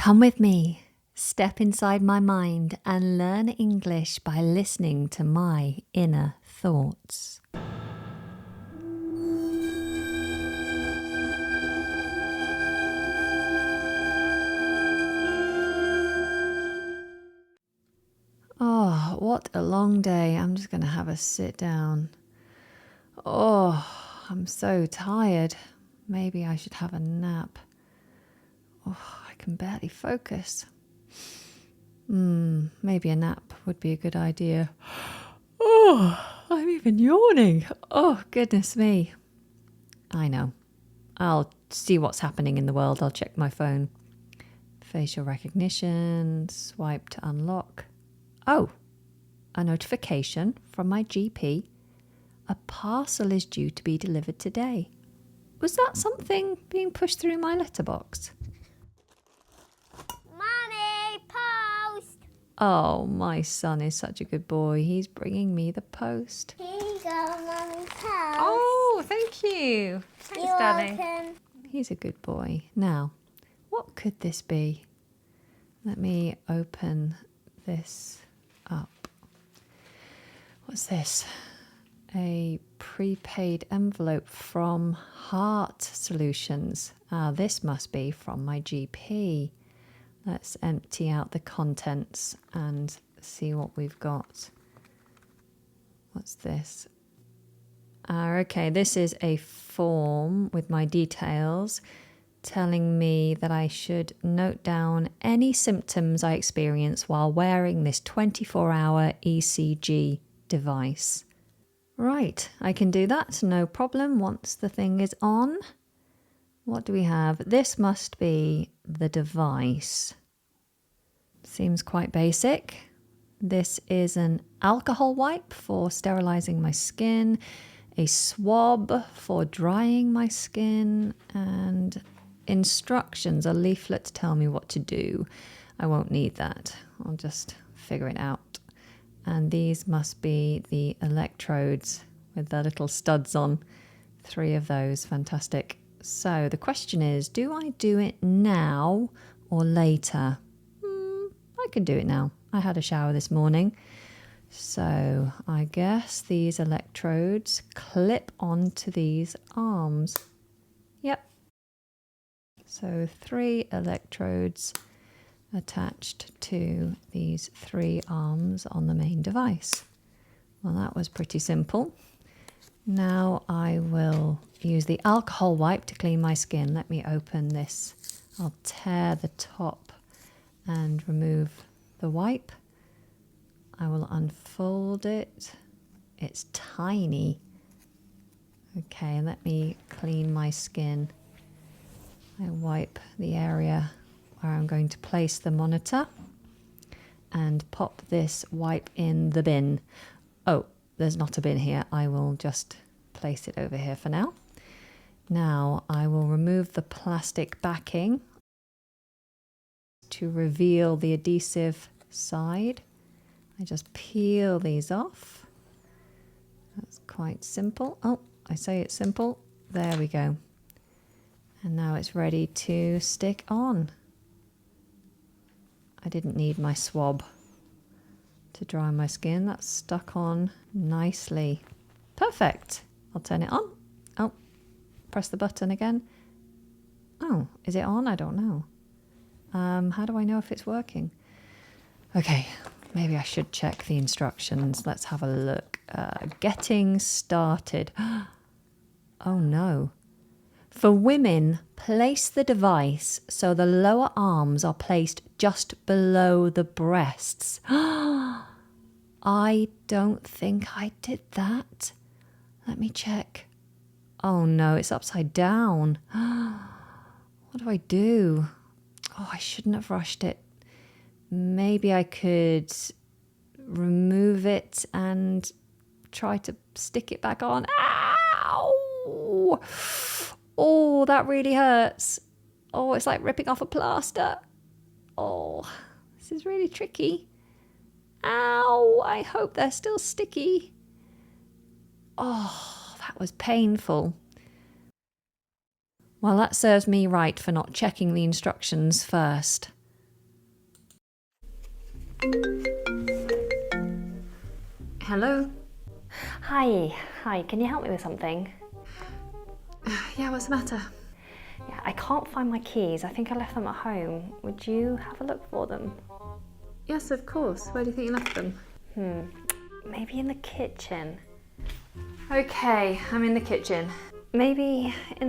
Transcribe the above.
Come with me, step inside my mind and learn English by listening to my inner thoughts. Oh, what a long day. I'm just going to have a sit down. Oh, I'm so tired. Maybe I should have a nap. Oh, I can barely focus. Maybe a nap would be a good idea. Oh, I'm even yawning. Oh, goodness me. I know. I'll see what's happening in the world. I'll check my phone. Facial recognition, swipe to unlock. Oh, a notification from my GP. A parcel is due to be delivered today. Was that something being pushed through my letterbox? Mummy, post! Oh, my son is such a good boy. He's bringing me the post. Here you go, Mummy, post. Oh, thank you. Thanks, You're Daddy. welcome. He's a good boy. Now, what could this be? Let me open this up. What's this? A prepaid envelope from Heart Solutions. This must be from my GP. Let's empty out the contents and see what we've got. What's this? Okay, this is a form with my details telling me that I should note down any symptoms I experience while wearing this 24-hour ECG device. Right, I can do that, no problem, once the thing is on. What do we have? This must be the device. Seems quite basic. This is an alcohol wipe for sterilizing my skin, a swab for drying my skin, and instructions, a leaflet to tell me what to do. I won't need that. I'll just figure it out. And these must be the electrodes with the little studs on. 3 of those, fantastic. So the question is, do I do it now or later? I could do it now. I had a shower this morning. So I guess these electrodes clip onto these arms. Yep. So 3 electrodes attached to these 3 arms on the main device. Well, that was pretty simple. Now I will use the alcohol wipe to clean my skin. Let me open this. I'll tear the top and remove the wipe. I will unfold it. It's tiny. Okay, let me clean my skin. I wipe the area where I'm going to place the monitor and pop this wipe in the bin. Oh, there's not a bin here. I will just place it over here for now. Now I will remove the plastic backing to reveal the adhesive side. I just peel these off. That's quite simple. Oh, I say it's simple. There we go. And now it's ready to stick on. I didn't need my swab to dry my skin. That's stuck on nicely. Perfect. I'll turn it on. Oh, press the button again. Oh, is it on? I don't know. How do I know if it's working? Okay, maybe I should check the instructions. Let's have a look. Getting started. Oh no. For women, place the device so the lower arms are placed just below the breasts. I don't think I did that. Let me check. Oh no, it's upside down. What do I do? Oh, I shouldn't have rushed it. Maybe I could remove it and try to stick it back on. Ow! Oh, that really hurts. Oh, it's like ripping off a plaster. Oh, this is really tricky. Ow, I hope they're still sticky. Oh, that was painful. Well, that serves me right for not checking the instructions first. Hello? Hi, can you help me with something? Yeah, what's the matter? Yeah, I can't find my keys. I think I left them at home. Would you have a look for them? Yes, of course. Where do you think you left them? Maybe in the kitchen. Okay, I'm in the kitchen. Maybe in